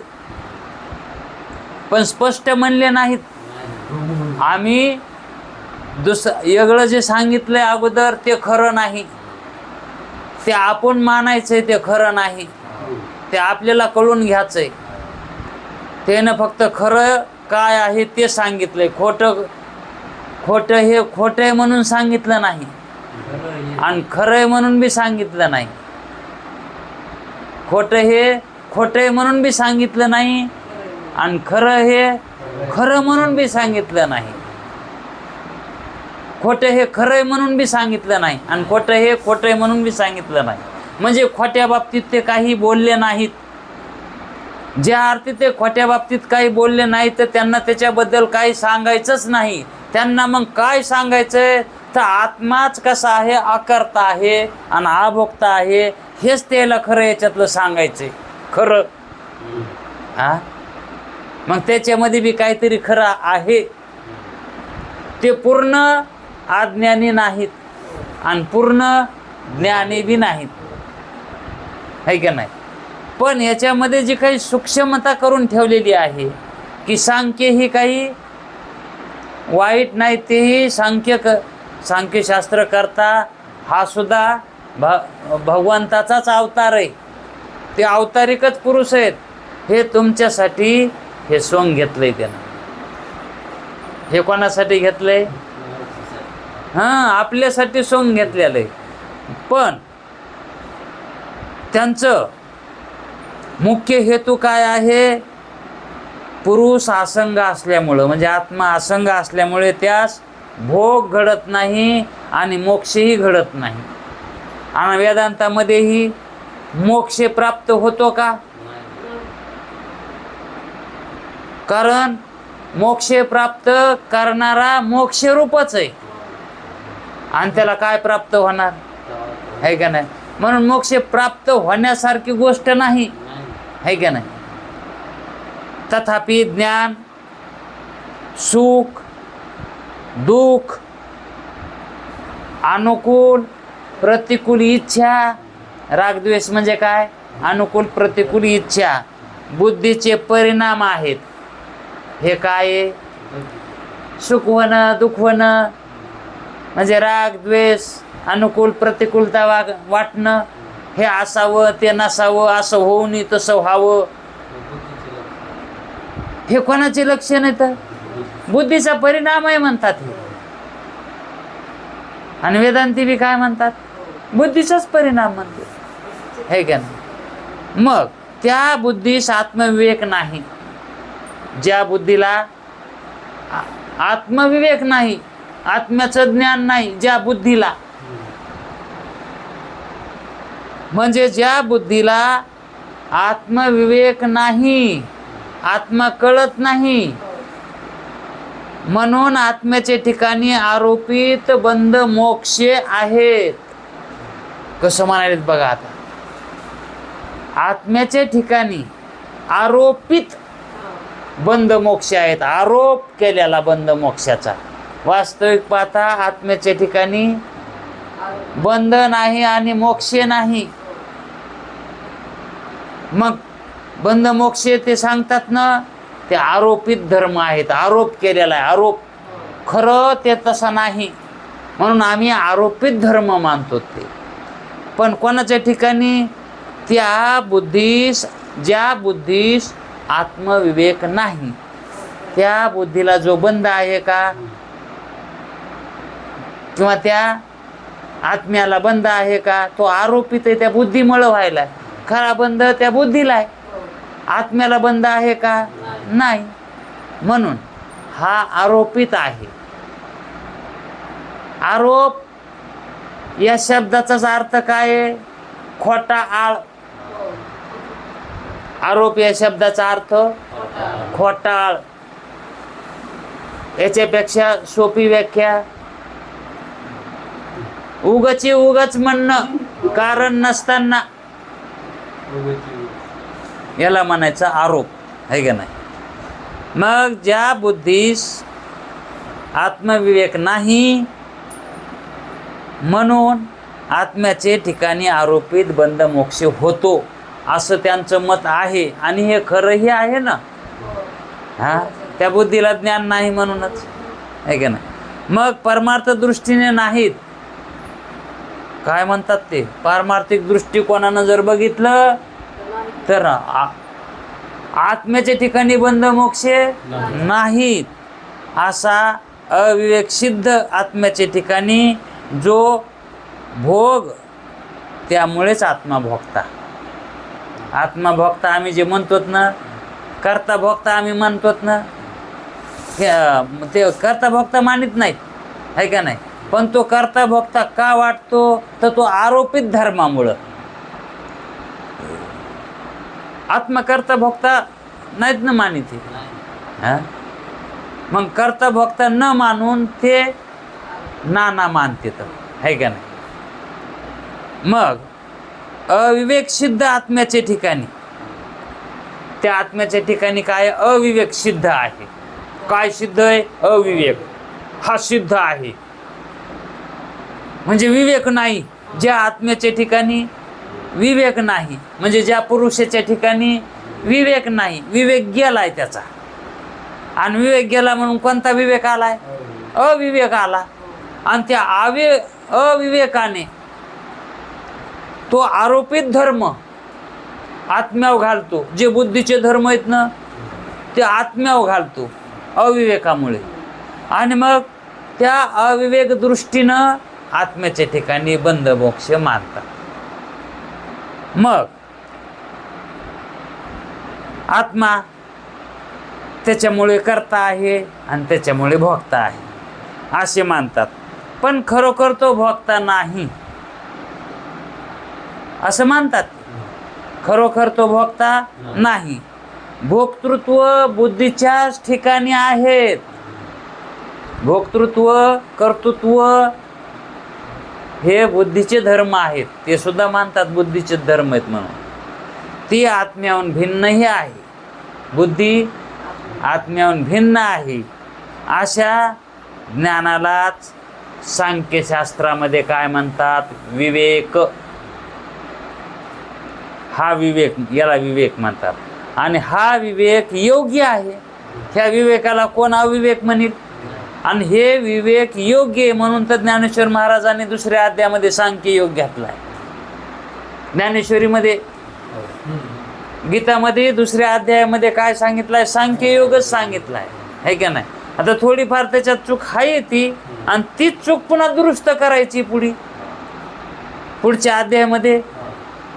पण स्पष्ट म्हणले नाहीत. आम्ही वेगळं जे सांगितलंय अगोदर ते खरं नाही, ते आपण मानायचंय ते खरं नाही, ते आपल्याला कळून घ्यायचंय. त्यानं फक्त खरं काय आहे ते सांगितलंय. खोटं हे खोटं आहे म्हणून सांगितलं नाही आणि खरं आहे म्हणून बी सांगितलं नाही. खोटं हे खोटं आहे म्हणून बी सांगितलं नाही आणि खरं हे खरं म्हणून बी सांगितलं नाही. खोटं हे खरं आहे म्हणून बी सांगितलं नाही आणि खोटं हे खोटं आहे म्हणून बी सांगितलं नाही. म्हणजे खोट्या बाबतीत ते काही बोलले नाहीत. ज्या अर्थी ते खोट्या बाबतीत काही बोलले नाही तर त्यांना त्याच्याबद्दल काही सांगायचंच नाही. त्यांना मग काय सांगायचंय? तर आत्माच कसा आहे? अकर्ता आहे आणि अभोक्ता आहे, हेच त्याला खरं याच्यातलं सांगायचंय. खरं हा. मग त्याच्यामध्ये बी काहीतरी खरं आहे. ते पूर्ण अज्ञानी नाहीत आणि पूर्ण ज्ञानी बी नाहीत, है का नाही? पण याच्यामध्ये जी काही सूक्ष्मता करून ठेवलेली आहे की सांख्य ही काही वाईट नाही, तेही सांख्यशास्त्र करता हा सुद्धा भगवंताचाच अवतार आहे. ते अवतारिकच पुरुष आहेत. हे तुमच्यासाठी हे सोंग घेतलंय त्यानं. हे कोणासाठी घेतलंय? हां, आपल्यासाठी सोंग घेतलेलं आहे. पण त्यांचं मुख्य हेतू काय आहे? पुरुष असंग असल्यामुळं, म्हणजे आत्मा असंग असल्यामुळे त्यास भोग घडत नाही आणि मोक्षही घडत नाही. आणि वेदांतामध्येही मोक्ष प्राप्त होतो का? कारण मोक्ष प्राप्त करणारा मोक्षरूपच आहे आणि त्याला काय प्राप्त होणार आहे का नाही? म्हणून मोक्ष प्राप्त होण्यासारखी गोष्ट नाही, है का नाही? तथापि ज्ञान, सुख, दुःख, अनुकूल प्रतिकूल इच्छा, रागद्वेष म्हणजे काय? अनुकूल प्रतिकूल इच्छा बुद्धीचे परिणाम आहेत. हे काय आहे? सुख होणं, दुःख होणं, म्हणजे राग द्वेष, अनुकूल प्रतिकूलता वाटणं, हे असावं ते नसावं, असं होऊ नये तसं व्हावं, हे कोणाचे लक्षण येतं? बुद्धीचा परिणाम आहे म्हणतात हे. आणि वेदांती बी काय म्हणतात? बुद्धीचाच परिणाम म्हणते, है का नाही? मग त्या बुद्धीस आत्मविवेक नाही. ज्या बुद्धीला आत्मविवेक नाही, आत्म्याचं ज्ञान नाही, ज्या बुद्धीला, म्हणजे ज्या बुद्धीला आत्मविवेक नाही, आत्मा कळत नाही, म्हणून आत्म्याच्या ठिकाणी आरोपित बंध मोक्षे आहेत. कसं म्हणाले बघा आता, आत्म्याच्या ठिकाणी आरोपित बंध मोक्ष आहेत. आरोप केलेला बंध मोक्षाचा. वास्तविक पाहता आत्म्याच्या ठिकाणी बंध नाही आणि मोक्ष नाही. मग बंध मोक्ष ते सांगतात ना, ते आरोपित धर्म आहेत. आरोप केलेला आहे, आरोप. खरं ते तसं नाही, म्हणून आम्ही आरोपित धर्म मानतो ते. पण कोणाच्या ठिकाणी? त्या बुद्धीस, ज्या बुद्धीस आत्मविवेक नाही, त्या बुद्धीला जो बंध आहे का, किंवा त्या आत्म्याला बंध आहे का, तो आरोपित आहे. त्या बुद्धीमुळे व्हायला. खरा बंध त्या बुद्धीला आहे, आत्म्याला बंध आहे का? नाही. म्हणून हा आरोपित आहे. आरोप या शब्दाचाच अर्थ काय आहे? खोटा आळ आरोप या शब्दाचा अर्थ खोटाळ. याच्यापेक्षा सोपी व्याख्या उगाच म्हणणं कारण नसताना, याला म्हणायचा आरोप आहे का नाही. मग ज्या बुद्धीस आत्मविवेक नाही म्हणून आत्म्याचे ठिकाणी आरोपित बंध मोक्ष होतो असं त्यांचं मत आहे. आणि हे खरंही आहे ना. हा, त्या बुद्धीला ज्ञान नाही म्हणूनच आहे का नाही. मग परमार्थ दृष्टीने नाहीत, काय म्हणतात ते पारमार्थिक दृष्टिकोनानं जर बघितलं तर आत्म्याच्या ठिकाणी बंध मोक्ष नाहीत. असा अविवेक सिद्ध आत्म्याच्या ठिकाणी जो भोग, त्यामुळेच आत्मा भोगता. आत्मा भोगता आम्ही जे म्हणतोत ना, कर्ता भोगता आम्ही म्हणतोत ना, ते कर्ता भोगता मानित नाहीत आहे का नाही. पण तो कर्ता भोगता का वाटतो, तर तो आरोपित धर्मामुळं. आत्मा कर्ता भोगता नाहीत ना मानित. हा, मग कर्ता भोगता न मानून ते नाना मानते तर आहे का नाही. मग अविवेक सिद्ध आत्म्याच्या ठिकाणी, त्या आत्म्याच्या ठिकाणी काय अविवेक सिद्ध आहे. काय सिद्ध आहे, अविवेक हा सिद्ध आहे. म्हणजे विवेक नाही. ज्या आत्म्याच्या ठिकाणी विवेक नाही, म्हणजे ज्या पुरुषाच्या ठिकाणी विवेक नाही, विवेक गेलाय त्याचा. आणि विवेक गेला म्हणून कोणता विवेक आलाय, अविवेक आला. आणि त्या अविवेकाने तो आरोपित धर्म आत्म्यावर घालतो. जे बुद्धीचे धर्म आहेत ना, ते आत्म्यावर घालतो अविवेकामुळे. आणि मग त्या अविवेक दृष्टीनं आत्म्याच्या ठिकाणी बंध मोक्ष मानतात. मग आत्मा त्याच्यामुळे कर्ता आहे आणि त्याच्यामुळे भोगता आहे असे मानतात. पण खरोखर तो भोगता नाही असं मानतात. खरोखर तो भोगता नाही. भोक्तृत्व बुद्धीच्याच ठिकाणी आहेत. भोक्तृत्व कर्तृत्व हे बुद्धीचे धर्म आहेत. ते सुद्धा मानतात बुद्धीचे धर्म आहेत म्हणून. ती आत्म्याहून भिन्नही आहे. बुद्धी आत्म्याहून भिन्न आहे. अशा ज्ञानालाच सांख्यशास्त्रामध्ये काय म्हणतात, विवेक. हा विवेक, याला विवेक म्हणतात. आणि हा विवेक योग्य आहे. ह्या विवेकाला कोण अविवेक म्हणेल. आणि हे विवेक योग्य आहे म्हणून तर ज्ञानेश्वर महाराजांनी दुसऱ्या अध्यायामध्ये सांख्य योग घेतलाय. ज्ञानेश्वरीमध्ये, गीतामध्ये दुसऱ्या अध्यायामध्ये काय सांगितलंय, सांख्य योगच सांगितलाय है का नाही. आता थोडीफार त्याच्यात चूक आहे ती, आणि तीच चूक पुन्हा दुरुस्त करायची. पुढच्या अध्यायामध्ये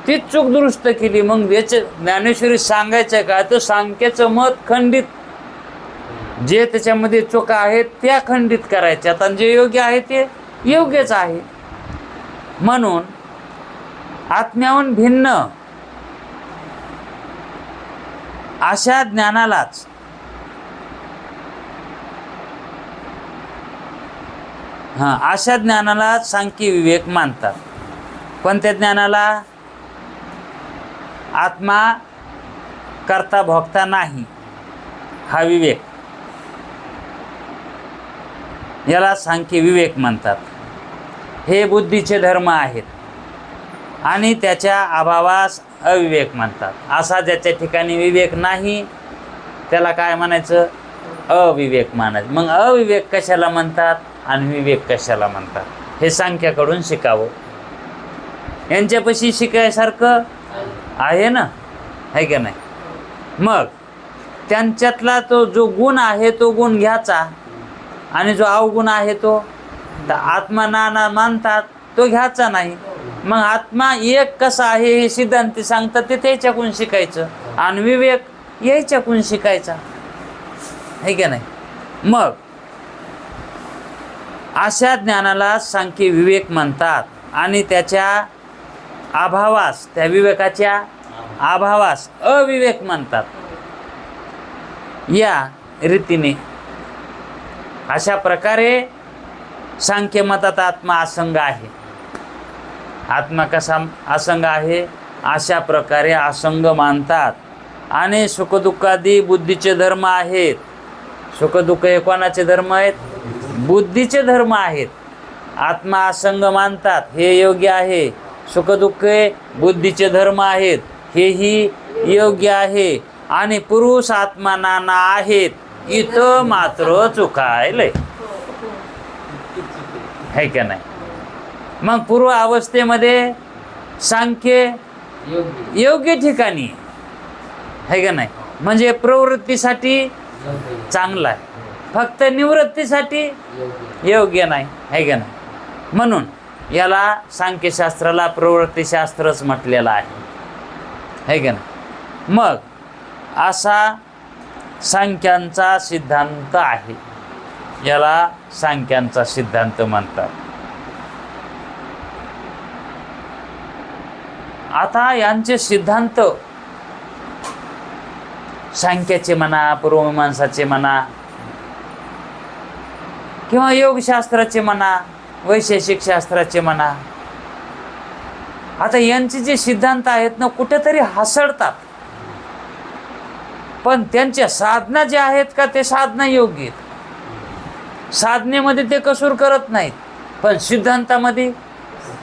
तीच चूक दुरुस्त केली. मग याचे ज्ञानेश्वरी सांगायचं काय, तर सांख्याचं मत खंडित, जे त्याच्यामध्ये चुका आहेत त्या खंडित करायच्यात, आणि जे योग्य आहे ते योग्यच आहे. म्हणून आत्म्याहून भिन्न अशा ज्ञानालाच अशा ज्ञानाला सांख्य विवेक मानतात. कोणत्या ज्ञानाला, आत्मा कर्ता भोगता नाही हा विवेक, याला सांख्य विवेक म्हणतात. हे बुद्धीचे धर्म आहेत आणि त्याच्या अभावास अविवेक म्हणतात. असा ज्याच्या ठिकाणी विवेक नाही त्याला काय म्हणायचं, अविवेक मानायचं. मग अविवेक कशाला म्हणतात आणि विवेक कशाला म्हणतात, हे सांख्याकडून शिकावं. यांच्यापाशी शिकायसारखं आहे ना, आहे का नाही. मग त्यांच्यातला तो जो गुण आहे तो गुण घ्यायचा, आणि जो अवगुण आहे तो तर आत्मा नाना मानतात तो घ्यायचा नाही. मग आत्मा एक कसा आहे हे सिद्धांती सांगतात, ते त्याच्याकडून शिकायचं, आणि विवेक याच्याकडून शिकायचा आहे का नाही. मग अशा ज्ञानाला सांख्य विवेक म्हणतात. आणि त्याच्या अभावास, त्या विवेकाच्या अभावास अविवेक म्हणतात. या रीतीने अशा प्रकारे सांख्यमतात आत्मा असंग आहे. आत्मा कसा असंग आहे अशा प्रकारे असंग मानतात. आणि सुखदुःखादी बुद्धीचे धर्म आहेत. सुखदुःख हे कोणाचे धर्म आहेत? बुद्धीचे धर्म आहेत. आत्मा असंग मानतात हे योग्य आहे. सुखदुःख हे बुद्धीचे धर्म आहेत हेही योग्य आहे. आणि पुरुष आत्मा नाना आहेत इथं मात्र चुकायलंय, है का नाही? मग पूर्व अवस्थेमध्ये सांख्य योग्य ठिकाणी आहे का नाही? म्हणजे प्रवृत्तीसाठी चांगला आहे, फक्त निवृत्तीसाठी योग्य नाही, आहे का नाही? म्हणून याला सांख्यशास्त्राला प्रवृत्तीशास्त्रच म्हटलेलं आहे का नाही? मग असा सांख्यांचा सिद्धांत आहे. याला सांख्यांचा सिद्धांत म्हणतात. आता यांचे सिद्धांत सांख्याचे म्हणा, पूर्वमीमांसाचे म्हणा, किंवा योगशास्त्राचे म्हणा, वैशेषिक शास्त्राचे म्हणा, आता यांचे जे सिद्धांत आहेत ना कुठेतरी हसडतात. पण त्यांच्या साधना ज्या आहेत का ते साधना योग्य आहेत. साधनेमध्ये ते कसूर करत नाहीत, पण सिद्धांतामध्ये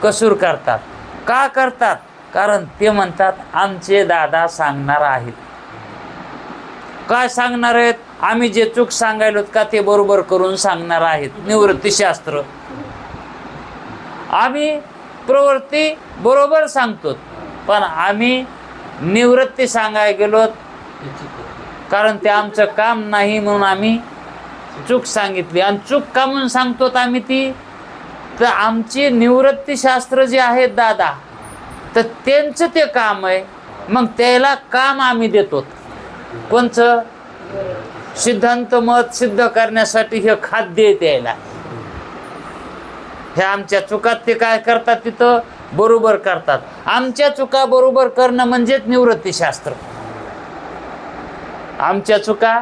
कसूर करतात. का करतात? कारण ते म्हणतात आमचे दादा सांगणार आहेत. काय सांगणार आहेत? आम्ही जे चूक सांगायलोत का ते बरोबर करून सांगणार आहेत. निवृत्तीशास्त्र. आम्ही प्रवृत्ती बरोबर सांगतो, पण आम्ही निवृत्ती सांगायला गेलो कारण ते आमचं काम नाही म्हणून आम्ही चूक सांगितली. आणि चूक का म्हणून सांगतो आम्ही ती, तर आमची निवृत्तीशास्त्र जे आहेत दादा, तर त्यांचं ते काम आहे. मग त्याला काम आम्ही देतो. कोणचं? सिद्धांत मत सिद्ध करण्यासाठी हे खाद्य आहे त्याला. हे आमच्या चुकात ते काय करतात तिथं बरोबर करतात. आमच्या चुका बरोबर करणं म्हणजेच निवृत्तीशास्त्र. आमच्या चुका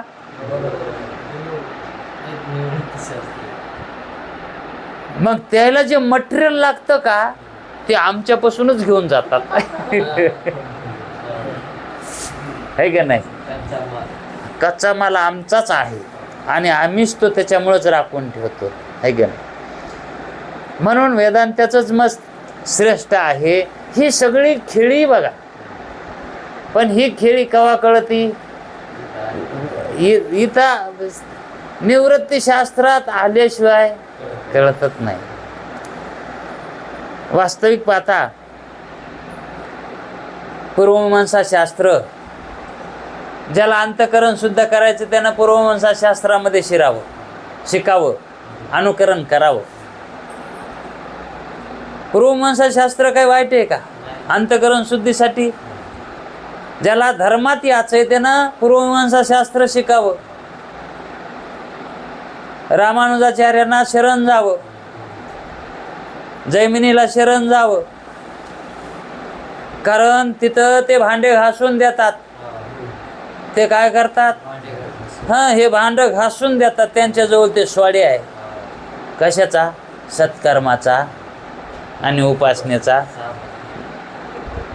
मग त्याला जे मटेरियल लागतं का ते आमच्यापासूनच घेऊन जातात. है का नाही? कच्चा माल आमचाच आहे आणि आम्हीच तो त्याच्यामुळेच राखून ठेवतो, है का नाही? म्हणून वेदांताचंच मत श्रेष्ठ आहे. ही सगळी खेळी बघा, पण ही खेळी कवा कळती? इथं निवृत्तीशास्त्रात आल्याशिवाय कळतच नाही. वास्तविक पाहता पूर्वमीमांसा शास्त्र ज्याला अंतःकरण शुद्ध करायचं त्यानं पूर्वमीमांसा शास्त्रामध्ये शिकावं, अनुकरण करावं. पूर्वमीमांसा शास्त्र काही वाईट आहे का? अंतःकरण शुद्धीसाठी ज्याला धर्मात याचं आहे त्यानं पूर्वमीमांसा शास्त्र शिकावं. रामानुजाचार्यांना शरण जावं, जैमिनीला शरण जावं, कारण तिथं ते भांडे घासून देतात. ते काय करतात? हे भांड घासून देतात. त्यांच्याजवळ ते स्वाडे आहे. कशाचा? सत्कर्माचा आणि उपासनेचा.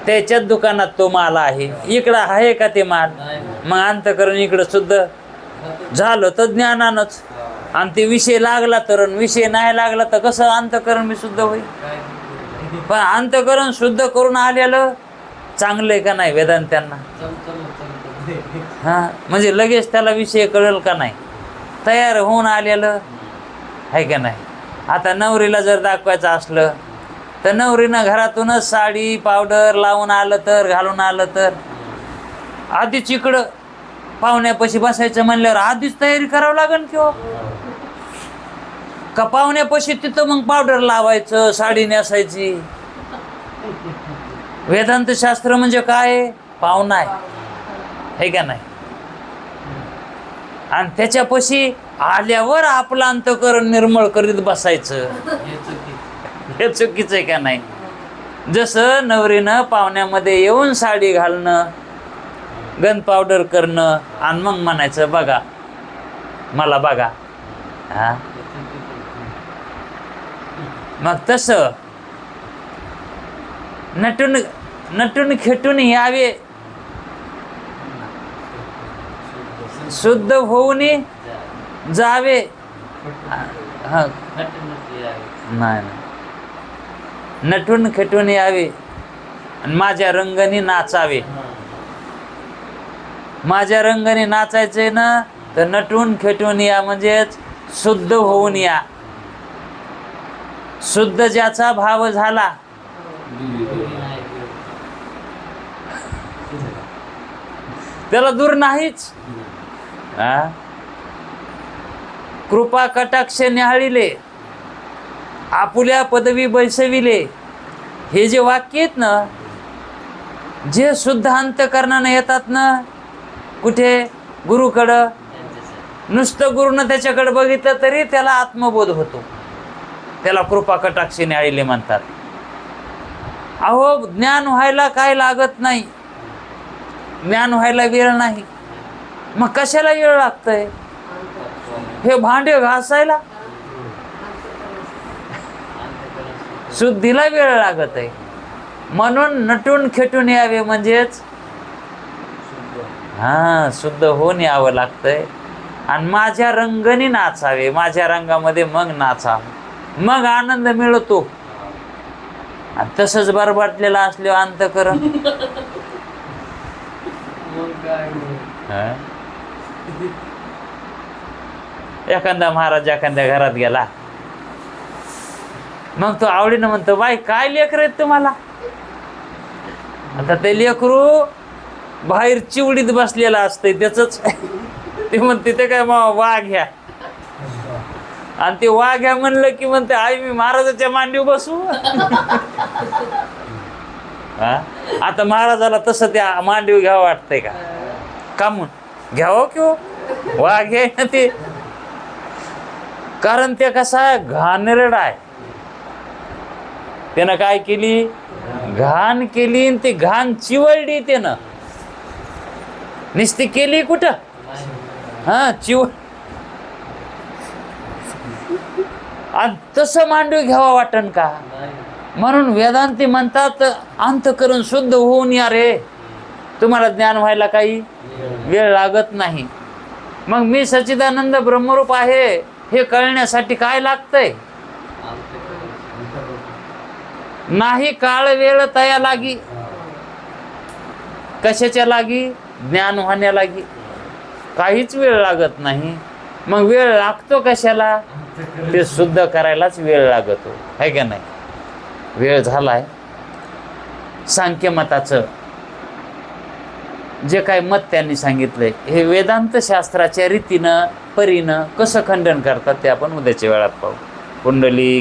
त्याच्याच दुकानात तो माल आहे. इकडं आहे का ते माल? मग अंतःकरण इकडं शुद्ध झालं तर ज्ञानानंच. आणि ते विषय लागला तर, विषय नाही लागला तर कसं अंतःकरण बी शुद्ध होईल? पण अंतःकरण शुद्ध करून आलेलं चांगलं आहे का नाही वेदांत्यांना? म्हणजे लगेच त्याला विषय कळेल का नाही? तयार होऊन आलेलं आहे का नाही? आता नवरीला जर दाखवायचं असलं तर नवरीनं घरातूनच साडी पावडर लावून आलं तर, घालून आलं तर, आधीच इकडं पाहुण्यापाशी बसायचं म्हणल्यावर आधीच तयारी करावं लागेल किंवा का पाहुण्यापाशी तिथं मग पावडर लावायचं, साडी नेसायची. वेदांत शास्त्र म्हणजे काय? पाहुणा आहे का नाही? आणि त्याच्यापाशी आल्यावर आपलं अंतःकरण निर्मळ करीत बसायचं, हे चुकीचं आहे का नाही? जसं नवरीनं पाहुण्यामध्ये येऊन साडी घालणं, गन पावडर करणं आणि मग म्हणायचं बघा मला बघा. हा मग तसं नटून नटून खेटून यावे, शुद्ध होऊन जावे. हा नाही, नटून खेटून यावे आणि माझ्या रंगाने नाचावे. माझ्या रंगाने नाचायचे ना, तर नटून खेटून या म्हणजेच शुद्ध होऊन या. शुद्ध ज्याचा भाव झाला त्याला दूर नाहीच. कृपा कटाक्ष न्याहाळिले, आपुल्या पदवी बैसविले, हे जे वाक्य आहेत ना, जे शुद्ध अंतकरणाने येतात ना, कुठे गुरुकडं, नुसतं गुरुनं त्याच्याकडे बघितलं तरी त्याला आत्मबोध होतो. त्याला कृपा कटाक्ष न्याहाळिले म्हणतात. अहो ज्ञान व्हायला काय लागत नाही, ज्ञान व्हायला वेळ नाही. मग कशाला वेळ लागतंय? हे भांडे घासायला शुद्धीला वेळ लागत आहे. म्हणून नटून खेटून यावे म्हणजेच शुद्ध होऊन यावं लागतंय. आणि माझ्या रंगाने नाचावे, माझ्या रंगामध्ये मग नाचावं, मग आनंद मिळतो. आणि तसंच बरबाटलेला असल्यावर अंतःकरण एखादा महाराज एखाद्या घरात गेला, मग तो आवडीनं म्हणतो बाई काय लेकर आहेत तुम्हाला. आता ते लेकरू बाहेर चिवडीत बसलेला असतंय त्याच, ते म्हणते ते काय वाघ घ्या, आणि ते वाघ घ्या म्हणलं की म्हणते आई मी महाराजाच्या मांडीव बसू. आता महाराजाला तसं त्या मांडीव घ्यावं वाटतंय का? कामून घ्यावं किंवा वाघ आहे ना ते, कारण ते कसा घाणेरडा आहे. त्यानं काय केली? घाण केली, आणि ती घाण चिवळली त्यानं. नुसती केली कुठं? चिवळ. आणि तसं मांडवी घ्यावा वाटन का? म्हणून वेदांती म्हणतात अंतःकरण शुद्ध होऊन या रे, तुम्हाला ज्ञान व्हायला काही वेळ लागत नाही. मग मी सच्चिदानंद ब्रह्मरूप आहे हे कळण्यासाठी काय लागतंय? नाही काळ वेळ तया लागी. कशाच्या लागी? ज्ञान होण्या लागी. काहीच वेळ लागत नाही. मग वेळ लागतो कशाला? ते शुद्ध करायलाच वेळ लागतो, है का नाही? वेळ झालाय. सांख्यमताचं जे काय मत त्यांनी सांगितलंय, हे वेदांत शास्त्राच्या रीतीनं परीनं कसं खंडन करतात ते आपण उद्याच्या वेळात पाहू. कुंडली